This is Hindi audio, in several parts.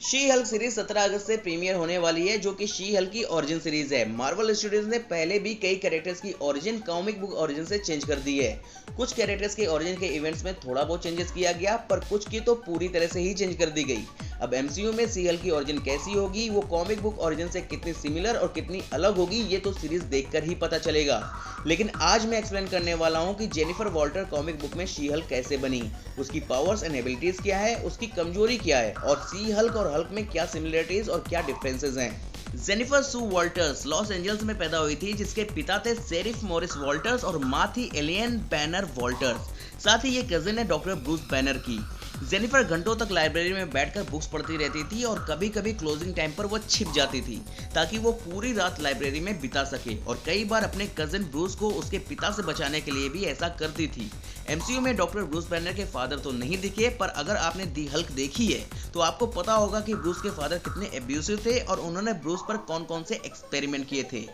शी हल्क सीरीज 17 अगस्त से प्रीमियर होने वाली है, जो कि शी हल्क की ओरिजिन सीरीज है। मार्वल स्टूडियोज ने पहले भी कई कैरेक्टर्स की ओरिजिन कॉमिक बुक ओरिजिन से चेंज कर दी है। कुछ कैरेक्टर्स के ओरिजिन के इवेंट्स में थोड़ा बहुत चेंजेस किया गया, पर कुछ की तो पूरी तरह से ही चेंज कर दी गई। अब एमसीयू में शी हल्क की ओरिजिन कैसी होगी, वो कॉमिक बुक ओरिजिन से कितनी सिमिलर और कितनी अलग होगी, ये तो सीरीज देखकर ही पता चलेगा। लेकिन आज मैं एक्सप्लेन करने वाला हूँ कि जेनिफर वॉल्टर कॉमिक बुक में शी हल्क कैसे बनी, उसकी पावर्स एंड एबिलिटीज क्या है, उसकी कमजोरी क्या है, और शी हल्क और हल्क में क्या सिमिलरिटीज और क्या डिफरेंसेस हैं। जेनिफर सू वॉल्टर्स लॉस एंजल्स में पैदा हुई थी, जिसके पिता थे शेरिफ मॉरिस वॉल्टर्स और माँ थी एलियन बैनर वॉल्टर्स। साथ ही ये कजिन है डॉक्टर ब्रूस बैनर की। जेनिफर घंटों तक लाइब्रेरी में बैठकर बुक्स पढ़ती रहती थी और कभी कभी क्लोजिंग टाइम पर वो छिप जाती थी ताकि वो पूरी रात लाइब्रेरी में बिता सके, और कई बार अपने कजिन ब्रूस को उसके पिता से बचाने के लिए भी ऐसा करती थी। एमसीयू में डॉक्टर ब्रूस बैनर के फादर तो नहीं दिखे, पर अगर आपने दी हल्क देखी है तो आपको पता होगा कि ब्रूस के फादर कितने एब्यूसिव थे और उन्होंने ब्रूस पर कौन कौन से एक्सपेरिमेंट किए थे।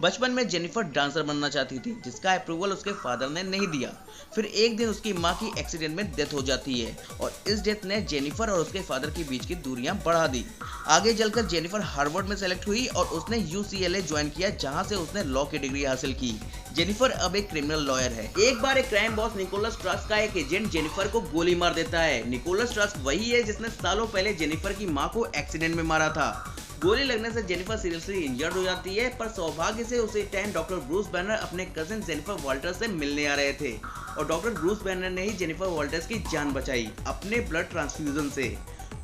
बचपन में जेनिफर डांसर बनना चाहती थी, जिसका अप्रूवल उसके फादर ने नहीं दिया। फिर एक दिन उसकी माँ की एक्सीडेंट में डेथ हो जाती है और इस डेथ ने जेनिफर और उसके फादर के बीच की दूरियां बढ़ा दी। आगे चलकर जेनिफर हार्वर्ड में सेलेक्ट हुई और उसने UCLA ज्वाइन किया, जहां से उसने लॉ की डिग्री हासिल की। जेनिफर अब एक क्रिमिनल लॉयर है। एक बार एक क्राइम बॉस निकोलस ट्रस्क का एक एजेंट जेनिफर को गोली मार देता है। निकोलस ट्रस्क वही है जिसने सालों पहले जेनिफर की माँ को एक्सीडेंट में मारा था। गोली लगने से जेनिफर सीरियसली इंजर्ड हो जाती है, पर सौभाग्य से उसी टाइम डॉक्टर ब्रूस बैनर अपने कजिन जेनिफर वॉल्टर्स से मिलने आ रहे थे और डॉक्टर ब्रूस बैनर ने ही जेनिफर वॉल्टर्स की जान बचाई अपने ब्लड ट्रांसफ्यूजन से।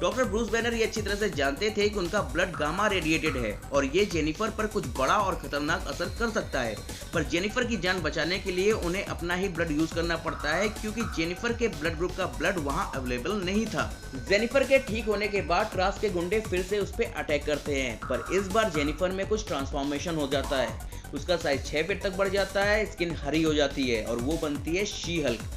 डॉक्टर ब्रूस बैनर ये अच्छी तरह से जानते थे कि उनका ब्लड गामा रेडिएटेड है और ये जेनिफर पर कुछ बड़ा और खतरनाक असर कर सकता है, पर जेनिफर की जान बचाने के लिए उन्हें अपना ही ब्लड यूज करना पड़ता है, क्योंकि जेनिफर के ब्लड ग्रुप का ब्लड वहां अवेलेबल नहीं था। जेनिफर के ठीक होने के बाद ट्रास के गुंडे फिर से उस पर अटैक करते हैं, पर इस बार जेनिफर में कुछ ट्रांसफॉर्मेशन हो जाता है। उसका साइज 6 फीट तक बढ़ जाता है, स्किन हरी हो जाती है और वो बनती है शी हल्क।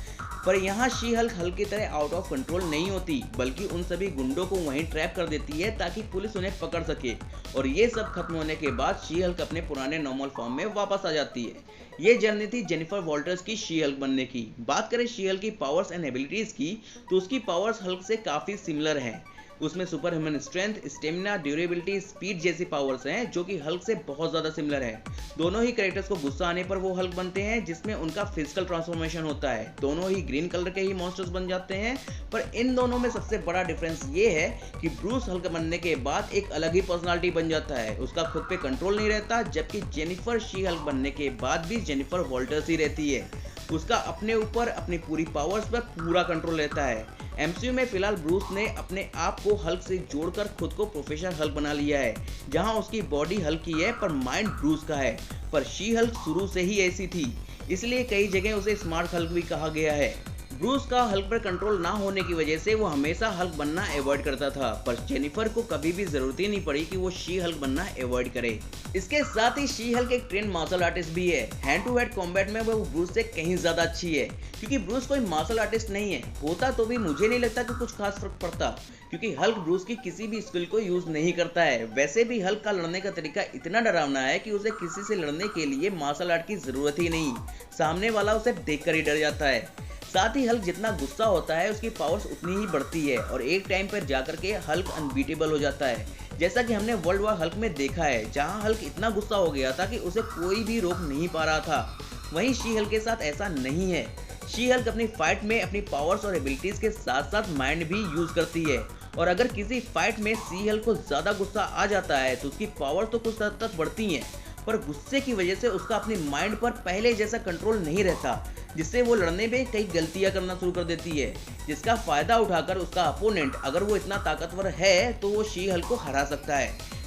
पर यहाँ शी हल्क हल्क की तरह आउट ऑफ कंट्रोल नहीं होती, बल्कि उन सभी गुंडों को वहीं ट्रैप कर देती है ताकि पुलिस उन्हें पकड़ सके, और ये सब खत्म होने के बाद शी हल्क अपने पुराने नॉर्मल फॉर्म में वापस आ जाती है। ये जर्नी थी जेनिफर वॉल्टर्स की शी हल्क बनने की। बात करें शी हल्क की पावर्स एंड एबिलिटीज की, तो उसकी पावर्स हल्क से काफी सिमिलर हैं। उसमें super human strength, stamina, durability, speed जैसी पावर्स हैं, जो कि हल्क से बहुत ज्यादा सिमिलर है। दोनों ही कैरेक्टर्स को गुस्सा आने पर वो हल्क बनते हैं, जिसमें उनका फिजिकल ट्रांसफॉर्मेशन होता है। दोनों ही ग्रीन कलर के ही मॉन्स्टर्स बन जाते हैं, पर इन दोनों में सबसे बड़ा डिफरेंस ये है कि ब्रूस हल्क बनने के बाद एक अलग ही पर्सनालिटी बन जाता है। उसका खुद पे कंट्रोल नहीं रहता, जबकि जेनिफर शी हल्क बनने के बाद भी जेनिफर वॉल्टर्स ही रहती है। उसका अपने ऊपर अपनी पूरी पावर्स पर पूरा कंट्रोल रहता है। एमसीयू में फिलहाल ब्रूस ने अपने आप को हल्क से जोड़कर खुद को प्रोफेसर हल्क बना लिया है, जहां उसकी बॉडी हल्क की है पर माइंड ब्रूस का है। पर शी हल्क शुरू से ही ऐसी थी, इसलिए कई जगह उसे स्मार्ट हल्क भी कहा गया है। ब्रूस का हल्क पर कंट्रोल ना होने की वजह से वो हमेशा हल्क बनना अवॉइड करता था, पर जेनिफर को कभी भी जरूरत ही नहीं पड़ी कि वो शी हल्क बनना अवॉइड करे। इसके साथ ही शी हल्क एक ट्रेंड मार्शल आर्टिस्ट भी है। हैंड टू हैंड कॉम्बैट में वो ब्रूस से कहीं ज्यादा अच्छी है, क्योंकि ब्रूस कोई मार्शल आर्टिस्ट नहीं है। होता तो भी मुझे नहीं लगता कि कुछ खास फर्क पड़ता, क्योंकि हल्क ब्रूस की किसी भी स्किल को यूज नहीं करता है। वैसे भी हल्क का लड़ने का तरीका इतना डरावना है कि उसे किसी से लड़ने के लिए मार्शल आर्ट की जरूरत ही नहीं, सामने वाला उसे देखकर ही डर जाता है। साथ ही हल्क जितना गुस्सा होता है, उसकी पावर्स उतनी ही बढ़ती है और एक टाइम पर जाकर के हल्क अनबीटेबल हो जाता है, जैसा कि हमने वर्ल्ड वॉर हल्क में देखा है, जहां हल्क इतना गुस्सा हो गया था कि उसे कोई भी रोक नहीं पा रहा था। वहीं शी हल्क के साथ ऐसा नहीं है। शी हल्क अपनी फाइट में अपनी पावर्स और एबिलिटीज के साथ साथ माइंड भी यूज करती है, और अगर किसी फाइट में शी हल्क को ज्यादा गुस्सा आ जाता है तो उसकी पावर तो कुछ हद तक बढ़ती हैं, पर गुस्से की वजह से उसका अपने माइंड पर पहले जैसा कंट्रोल नहीं रहता, जिससे वो लड़ने में कई गलतियां करना शुरू कर देती है, जिसका फायदा उठाकर उसका अपोनेंट, अगर वो इतना ताकतवर है, तो वो शी हल्क को हरा सकता है।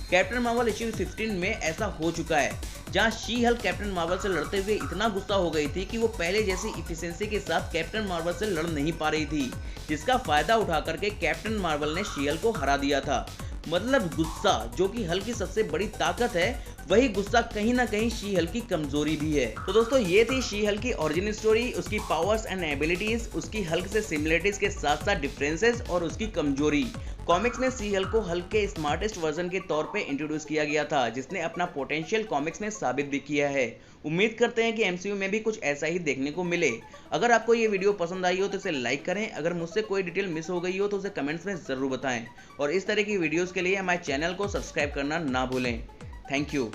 कैप्टन मार्वल इश्यू 15 में ऐसा हो चुका है, जहां शी हल्क कैप्टन मार्वल से लड़ते हुए इतना गुस्सा हो गई थी कि वो पहले जैसी इफिशिएंसी के साथ कैप्टन मार्वल से लड़ नहीं पा रही थी, जिसका फायदा उठा करके कैप्टन मार्वल ने शी हल्क को हरा दिया था। मतलब गुस्सा, जो कि हल्क की सबसे बड़ी ताकत है, वही गुस्सा कहीं ना कहीं शी हल्क की कमजोरी भी है। तो दोस्तों, ये थी शी हल्क की ओरिजिन स्टोरी, उसकी पावर्स एंड एबिलिटीज, उसकी हल्क से सिमिलरिटीज के साथ साथ डिफरेंसेस और उसकी कमजोरी। कॉमिक्स में सी हल्क को हल्क के स्मार्टेस्ट वर्जन के तौर पे इंट्रोड्यूस किया गया था, जिसने अपना पोटेंशियल कॉमिक्स में साबित भी किया है। उम्मीद करते हैं कि एमसीयू में भी कुछ ऐसा ही देखने को मिले। अगर आपको ये वीडियो पसंद आई हो तो इसे लाइक करें। अगर मुझसे कोई डिटेल मिस हो गई हो तो उसे कमेंट्स में ज़रूर बताएं और इस तरह की वीडियोज़ के लिए हमारे चैनल को सब्सक्राइब करना ना भूलें। Thank you.